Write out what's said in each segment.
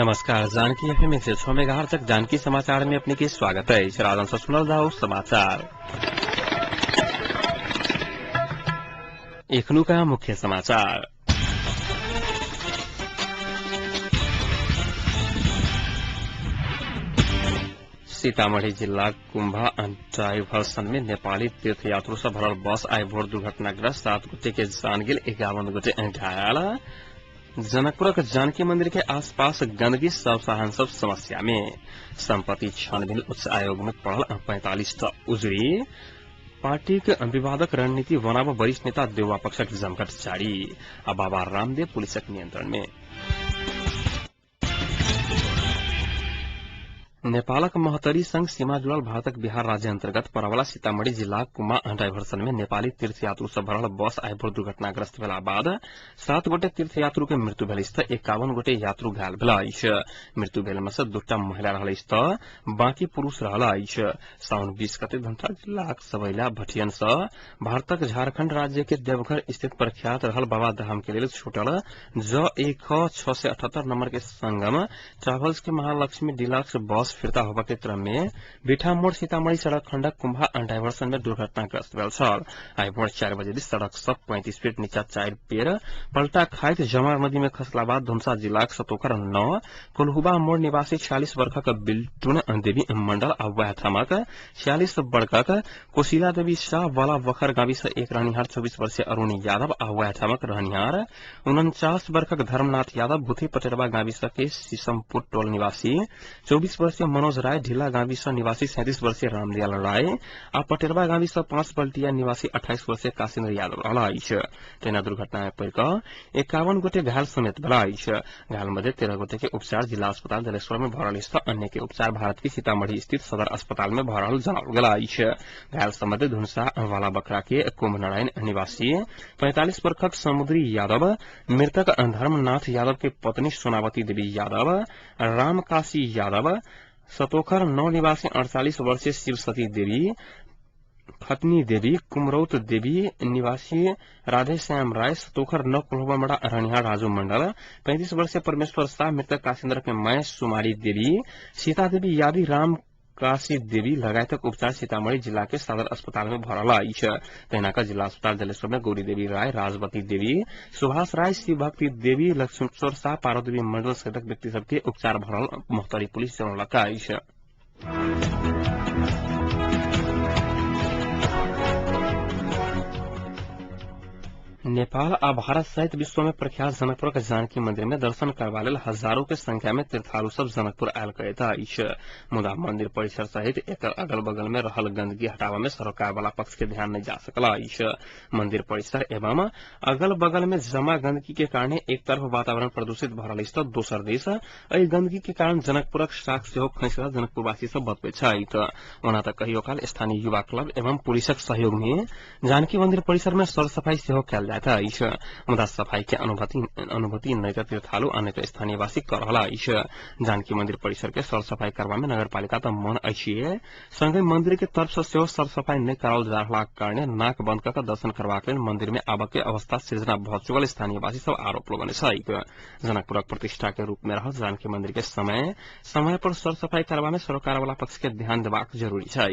नमस्कार। Janaki FM 106 megahertz तक जानकी समाचार में अपने के स्वागत है। राजन से सुनल जाओ समाचार। एखनु का मुख्य समाचार। सीतामढ़ी जिला कुंभा डाइभर्सन में नेपाली तीर्थयात्रु से भरल बस आई भोर दुर्घटनाग्रस्त 7 गोटे के जान गेल, 51 गोटे घायल। जनकपुरक जानकी मंदिर के आसपास गंदगी सब समस्या में। संपत्ति छानबीन उच्च आयोग में पड़ल 45 उजड़ी। पार्टी के विवादक रणनीति बनाव वरिष्ठ नेता देउवा पक्षक जमघट जारी। बाबा रामदेव पुलिसक नियंत्रण में। नेपालक महतरी संघ सीमा जुड़ल भारतक बिहार राज्य अंतर्गत परवला सीतामढ़ी जिला कुमा डाइभर्सन में नेपाली तीर्थयात्रु से भरल बस आई भोर दुर्घटनाग्रस्त भेला बाद 7 गोटे तीर्थयात्रु के मृत्यु भेल त 51 गोटे यात्रु घायल भेल अछि। मृत्यु भेल में से 2टा महिला रहल त बाकी पुरुष रहल अछि। साउन 20 गते धनसर जिलाक सबैला भटियन से भारतक झारखंड राज्य के देवघर स्थित प्रख्यात रहल बाबा धाम के लेल छूटल J1 नंबर के संगम ट्रेवल्स के महालक्ष्मी डिलक्स बस फिरता होबा के क्रम में बिठा मोड़ सीतामढ़ी सड़क खंडक कुंभा डाइवर्सन में दुर्घटनाग्रस्त भेल छल। आई भोर 4 बजे सड़क सब 35 फीट नीचा 4 पेड़ पलटा खाइत जमार नदी में खसला बाद धुमसा जिलाक सतोखर 9 कोल्हुबा मोड़ निवासी 46 वर्षक बिल्टुन देवी मंडल आ वह ठामक 46 वर्षक कोशिला देवी शाह वाला वखर गावी से एक रहनिहार 24 वर्षीय अरुणी यादव आ वह ठामक रहनिहार 49 वर्षक धर्मनाथ यादव भूथी पटेरवा गावी के शीशमपुर टोल निवासी 24 वर्षीय मनोज राय ढिला गावी निवासी 37 वर्षीय रामदयाल राय आ पटेरवा गावी 5 बल्टिया निवासी 28 वर्षीय काशिन्द्र यादव रहल अछि। तेना दुर्घटना में पड़ि 51 गोटे घायल समेत भेल अछि। घायल मध्ये 13 गोटे के उपचार जिला अस्पताल जलेश्वर में भ रहल अछि त अन्य के उपचार भारत के सीतामढ़ी स्थित सदर अस्पताल में भ रहल जनाओल गेल अछि। घायल सम्बन्धी धुनसा वाला बकरा के कुंभ नारायण निवासी 45 वर्षक समुद्री यादव, मृतक धर्मनाथ यादव के पत्नी सोनावती देवी यादव, रामकाशी यादव, सतोखर 9 निवासी 48 वर्षीय शिवसती देवी, फतनी देवी, कुमरौत देवी निवासी राधे श्याम राय, सतोखर 9 कोल्हुबामड़ा रहनिहार राजू मंडल, 35 वर्षीय परमेश्वर शाह, मृतक काशिन्द्र के माय सुमारी देवी, सीता देवी यादी, राम काशी देवी लगायतक उपचार सीतामढ़ी जिला के सदर अस्पताल में भ रहल अछि। तहिना जिला अस्पताल जलेश्वर में गौरी देवी राय, राजवती देवी, सुभाष राय, शिव भक्ति देवी, लक्ष्मेश्वर शाह, पार्वती देवी मंडल सहित व्यक्ति सबके उपचार भ रहल मोहतरी पुलिस जनौलक अछि। नेपाल आ भारत सहित विश्व में प्रख्यात जनकपुरक जानकी मंदिर में दर्शन करबा लेल हजारों के संख्या में तीर्थालु सब जनकपुर आयल करैत अछि। मुदा मंदिर परिसर सहित एकर अगल बगल में रहल गंदगी हटावा में सरकार वाला पक्ष के ध्यान नहीं जा सकल अछि। मंदिर परिसर एवं अगल बगल में जमा गंदगी के कारण एक तरफ वातावरण प्रदूषित भ रहल अछि त दोसर दिस एहि गंदगी के कारण जनकपुरक शाख सेहो खसि जनकपुरवासी सब बतबैत छथि। ओना त कहियो काल स्थानीय युवा क्लब एवं पुलिसक सहयोग में जानकी मंदिर परिसर में सर सफाई सेहो कयल जाइत अछि। मुदा सफाई के अनुभूति नहीं तो तीर्थालु आ नहीं तो स्थानीयवासी कर रहल अछि। जानकी मंदिर परिसर के सर सफाई करबा में नगरपालिका त मन अछि, संगे मंदिर के तरफ से सेहो सर सफाई नहीं कराओल जा रहला कारणे नाक बंद क दर्शन करबाक लेल मंदिर में आबय के अवस्था सृजना भ चुकल स्थानीयवासी सब आरोप लगौने छथि। जनकपुरक प्रतिष्ठा के रूप में रहल जानकी मंदिर के समय समय पर सर सफाई करबा में सरकार वाला पक्ष के ध्यान देबाक जरूरी छै।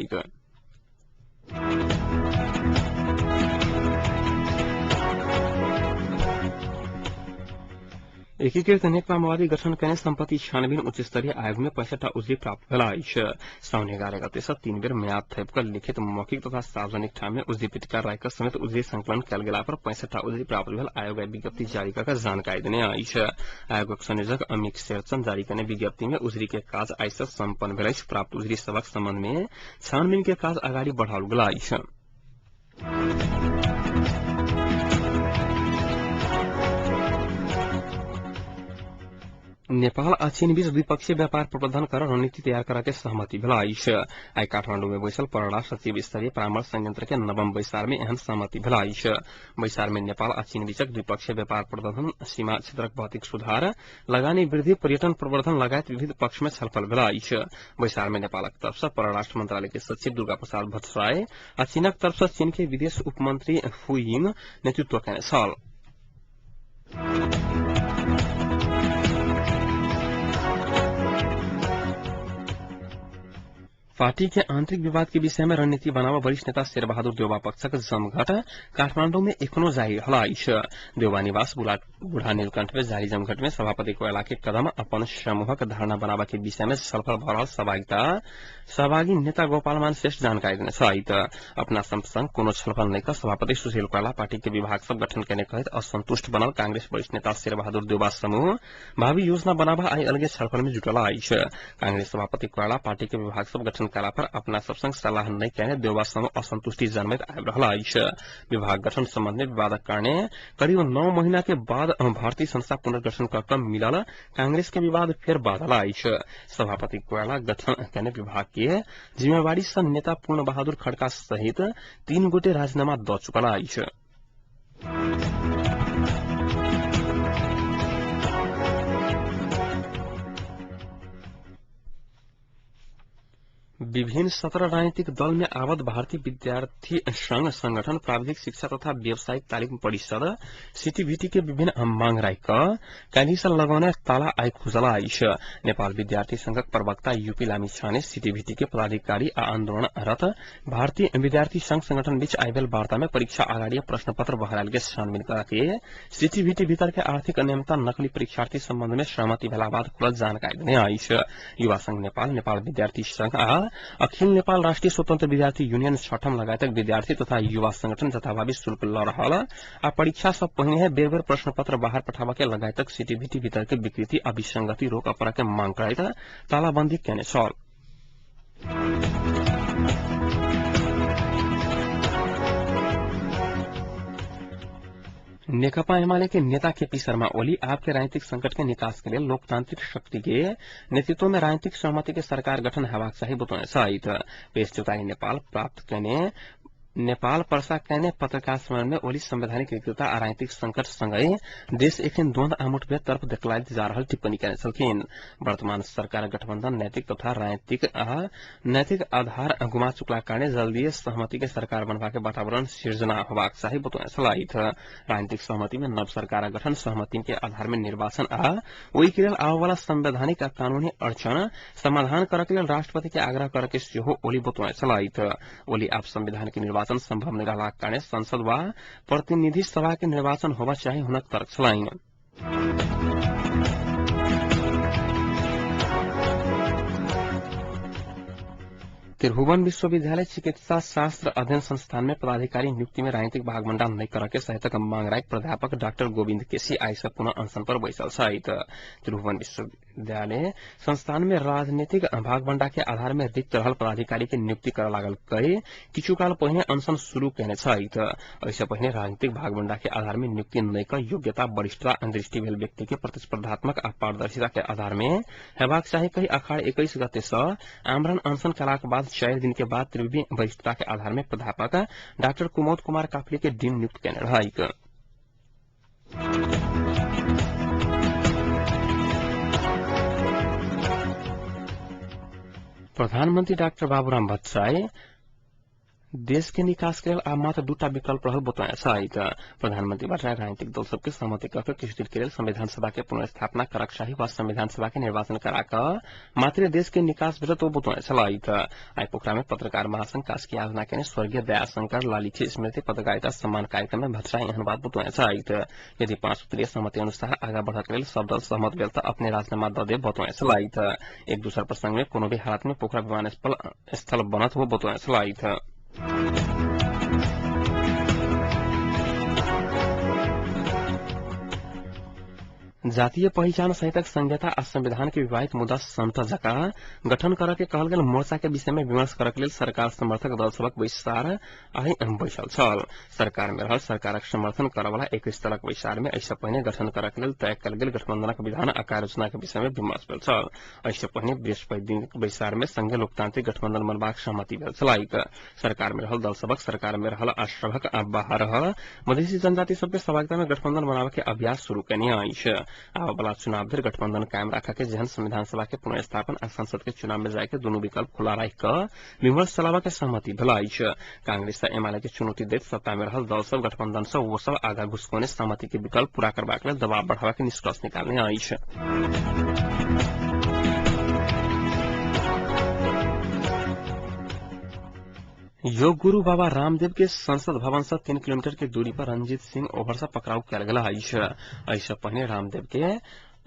एकीकृत नेकपा माओवादी गठन करने संपत्ति छानबीन उच्च स्तरीय आयोग में 65 उजरी प्राप्त भेल अछि। साउन 11 गते से 3 बेर म्याद थपिकल लिखित मौखिक तथा सार्वजनिक ठाम में उजरी पीटिका रायकर समेत उजरी संकलन कयल गेला पर 65 उजरी प्राप्त भेल आयोग विज्ञप्ति जारी कर जानकारी देने अछि। आयोगक संयोजक अमिक शेरचंद जारी करने विज्ञप्ति में उजरी के काज आइ से संपन्न भेल अछि। प्राप्त उजरी सबक संबंध में छानबीन के काज आगाड़ी बढ़ाओल गेल अछि। नेपाल आ चीन बीच द्विपक्षीय व्यापार प्रबंधन कर रणनीति तैयार करा के सहमति भेल अछि। आई काठमांडू में बैसल परराष्ट्र सचिव स्तरीय परामर्श संयंत्र के नवम बैसार में एहन सहमति भेल अछि। बैसार में नेपाल आ चीन बीचक द्विपक्षीय व्यापार प्रबंधन, सीमा क्षेत्रक भौतिक सुधार, लगानी वृद्धि, पर्यटन प्रवर्धन लगायत विविध पक्ष में छलफल भेल अछि। बैसार में नेपालक तरफ से परराष्ट्र मंत्रालय के सचिव दुर्गा प्रसाद भट्टराय आ चीनक तरफ से चीन के विदेश उपमंत्री हु यिन नेतृत्व कयने छल। पार्टी के आंतरिक विवाद के विषय में रणनीति बनावा वरिष्ठ नेता शेरबहादुर देउवा पक्षक जमघट काठमाडौँ में एखनो जारी रहलाइछ। देउवा निवास बुढ़ा नीलकंठ में जारी जमघट में सभापति कोइला के कदम अपन समूहक धारणा बनावा के विषय में छलफल भ रहल सहभागी नेता गोपालमान श्रेष्ठ जानकारी देने सहित अपना संग कोनो छलफल नहीं कर सभापति सुशील कोइला पार्टी के विभाग सब गठन करने कहित असंतुष्ट बनल कांग्रेस वरिष्ठ नेता शेरबहादुर देउवा समूह भावी योजना बनावा आई अलगे छलफल में जुटल आइछ। कांग्रेस सभापति कोइला पार्टी के विभाग सब गठन कला पर अपना सबसंग सलाह नहीं कहने देउवा समूह असंतुष्टि जन्मित आबि रहल आइछ। विभाग गठन संबंध में विवादक कारणे करीब 9 महीना के बाद भारतीय संस्था पुनर्गठन कर मिलल कांग्रेस के विवाद फिर बादल आइछ। सभापति कोइला गठन कहने विभाग के जिम्मेवारी से नेता पूर्ण बहादुर खड़का सहित 3 गोटे राजीनामा द चुकल आइछ। विभिन्न 17 राजनीतिक दल में आबद्ध भारतीय विद्यार्थी संघ संगठन प्राविधिक शिक्षा तथा व्यावसायिक तालिम परिषद सीटीभीटी के विभिन्न मांग राख काल्हि से लगाउने ताला आई खुजल आइछ। नेपाल विद्यार्थी संघक प्रवक्ता यूपी लामी छाने सीटीभीटी के पदाधिकारी आ आन्दोलनरत भारतीय विद्यार्थी संघ संगठन बीच आइबेल वार्ता में परीक्षा अगाडि प्रश्न पत्र बहराल के छानबीन करके सीटीभीटी भीतर के आर्थिक अनियमितता नकली परीक्षार्थी संबंध में सहमति भेला बाद खुलल जानकारी देने आइछ। युवा संघ नेपाल, नेपाल विद्यार्थी संघ आ अखिल नेपाल राष्ट्रिय स्वतन्त्र विद्यार्थी यूनियन छठम लगायतक विद्यार्थी तथा युवा संगठन जथाभावी शुल्क ल रहल आ परीक्षा सब पहिने बेर बेर प्रश्न पत्र बाहर पठावा के लगायतक सीटीभीटी भीतर के विकृति आ विसंगति रोक अपरा के मांग करैत तालाबंदी केने छल। नेकपा एमाले के नेता केपी शर्मा ओली आपके राजनीतिक संकट के निकास के लिए लोकतांत्रिक शक्ति के नेतृत्व में राजनीतिक सहमति के सरकार गठन हेबाक चाही बतौने सहित पेश जुटाई नेपाल पर्सा कहने पत्रकार सम्मेलन में ओली संवैधानिक रिक्तता आ राजनीतिक संकट संगै देश एखन द्वंद आ मुठभेड़ तरफ देखलाइत जा रहल टिप्पणी करने छलखिन। वर्तमान सरकार गठबंधन नैतिक तथा नैतिक आधार गुमा चुकला कारणे जल्दीय सहमति के सरकार बनवा के वातावरण सृजना होबाक चाही बतौने छलाइत। राजनीतिक सहमति में नव सरकार गठन सहमति के आधार में निर्वाचन आ ओहि के लेल आबय वाला संवैधानिक आ कानूनी अड़चन समाधान करके लेल राष्ट्रपति के आग्रह करके सेहो ओली बतौने छलाइत। ओली आप संविधान के निर्वाचन संभव नहीं रहला कारणे संसद वा प्रतिनिधि सभा के निर्वाचन होबा चाही हुनक तर्क छलाइन। त्रिभुवन विश्वविद्यालय चिकित्सा शास्त्र अध्ययन संस्थान में पदाधिकारी नियुक्ति में राजनीतिक भागवंडा नहीं करके सहायतक मांग राख प्राध्यापक डॉक्टर गोविंद केसी आई से पुनः अनशन पर बैसल सहित त्रिभुवन विश्वविद्यालय संस्थान में राजनीतिक भागवंडा के आधार में रिक्त रहल पदाधिकारी के नियुक्ति कर लागल कई किछु काल पहिने अनशन शुरू कहने सहित ऐसे पहिने राजनीतिक भागवंडा के आधार में नियुक्ति नहीं कर योग्यता वरिष्ठता दृष्टि भेल व्यक्ति के प्रतिस्पर्धात्मक आ पारदर्शिता के आधार में हेबाक चाही कही अखाड़ 21 गते से आमरण अनशन कलाक बाद 4 दिन के बाद त्रिवी वरिष्ठता के आधार में प्राध्यापक डॉक्टर कुमोद कुमार काफले के डीन नियुक्त करने रहा। प्रधानमंत्री डॉक्टर बाबूराम भट्टराई देश के निकास के लिए आ मात्र 2टा विकल्प रहल बतौने सहित प्रधानमंत्री भट्टराई राजनीतिक दल सबके सहमति करके किछु दिन के लिए संविधान सभा के पुनर्स्थापना करक चाही वा संविधान सभा के निर्वाचन कराक मात्र देश के निकास भेल तो बतौने सहित आई पोखरा में पत्रकार महासंघ कास्की आयोजना के स्वर्गीय दयाशंकर लालिछी स्मृति पत्रकारिता सम्मान कार्यक्रम में भट्टराई एहन बात बतौने सहित यदि 5 सूत्रीय सहमति अनुसार आगा बढ़क लेल सब दल सहमत भेल तो अपने राजीनामा द देव बतौने सहित एक दूसर प्रसंग में कोनो भी हालत में पोखरा विमानस्थल बनत हो बतौने सहित जातीय पहिचान सहितक संहिता आ संविधान के विवादित मुद्दा समता जका गठन करके कहल गेल मोर्चा के विषय में विमर्श करके लेल सरकार समर्थक दल सबक बैसार आई बैसल छल। सरकार में रहल सरकारक समर्थन करय वाला 21 दलक बैसार में ऐसे पहिने गठन करके लेल तय कयल गेल गठबंधनक विधान आ कार्ययोजना के विषय में विमर्श भेल छल। ऐसे पहिने बृहस्पति दिन बैसार में संघीय लोकतांत्रिक गठबंधन बनबाक सहमति भेल छलाइक। सरकार में रहल दल सबक सरकार में रहल आ सभक बाहर रहल मधेसी जनजाति सबके सहभागिता में गठबंधन बनावे के अभ्यास शुरू करने आइछ। आबय वाला चुनाव धरि गठबंधन कायम रखा के जहन संविधान सभा के पुनर्स्थापन आ संसद के चुनाव में जाय के दोनों विकल्प खुला राख क विमर्श चलावा के सहमति भेल अछि। कांग्रेस आ एमआईए के चुनौती दैत सत्ता में रहल दल सब गठबंधन से वो सब आगा घुसकोने सहमति के विकल्प पूरा करबाक लेल दबाव बढ़ावा के निष्कर्ष निकालने अछि। योग गुरु बाबा रामदेव के संसद भवन से 3 किलोमीटर की दूरी पर रंजीत सिंह ओवर से पकड़ाव किया गया। ऐसा पहले रामदेव के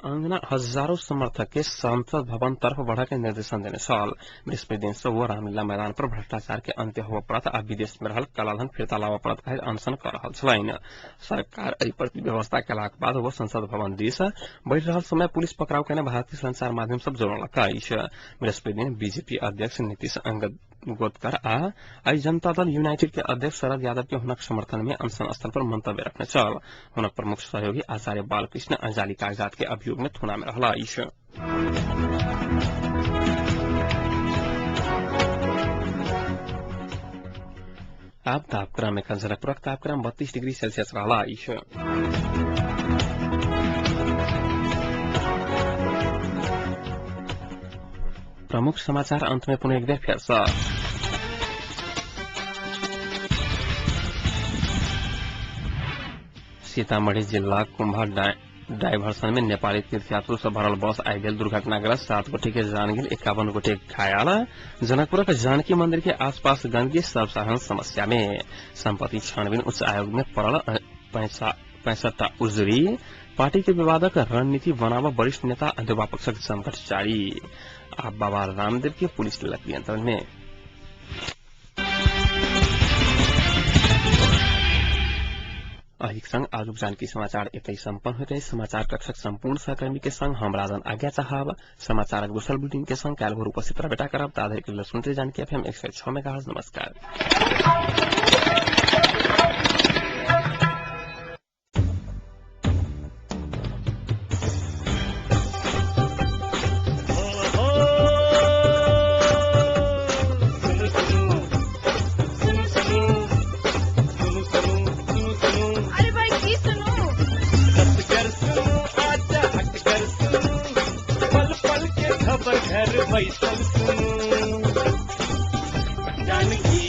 अंगना हजारों समर्थक के संसद भवन तरफ बढ़ा के निर्देशन देने साल बृहस्पति दिन से वो रामलीला मैदान पर भ्रष्टाचार के अंत्य हुआ पड़त आ विदेश में रहल कलाधन फिरता लावा पड़त कहे अनशन कर रहा छलैन। सरकार एहि पर व्यवस्था केलाक बाद वो संसद भवन दिस बढ़ रहा समय पुलिस पकड़ाव के भारतीय संचार माध्यम सब जोड़लक। बृहस्पति दिन बीजेपी अध्यक्ष नीतीश गोतकर आई जनता दल यूनाइटेड के अध्यक्ष शरद यादव के हुनक समर्थन में अनशन स्थल पर मंतव्य रखने चल हुनक प्रमुख सहयोगी आचार्य बालकृष्ण जाली कागजात के अभियोग में थुना में रहला। अब तापक्रम में जनकपुरक तापक्रम 32 डिग्री सेल्सियस रहला। प्रमुख समाचार अंत में पुनः एक बार फिर से सीतामढ़ी जिला कुंभा डायवर्सन में नेपाली तीर्थयात्रु से भरल बस आई गेल दुर्घटनाग्रस्त 7 गोटे के जान गेल 51 गोटे घायल। जनकपुर जानकी मंदिर के आसपास गंदगी सर्वसाधारण समस्या में संपत्ति छानबीन उच्च आयोग में पड़ल 65 उजरी पार्टी के विवादक रणनीति बनावा वरिष्ठ नेता अध्यापक जमघट जारी। अब बाबा रामदेव के पुलिस नियंत्रण में। संग आज जानकी समाचार एक संपन्न होते समाचार कक्षक संपूर्ण सहकर्मी के संग हम राजन आज्ञा चाहब समाचार दोसर बुलेटिन के संग काल भोर उपस्थित बेटा करब ताधर के सुनते जानकी एफएम 106 मेगाहर्ट्ज। नमस्कार। जानकी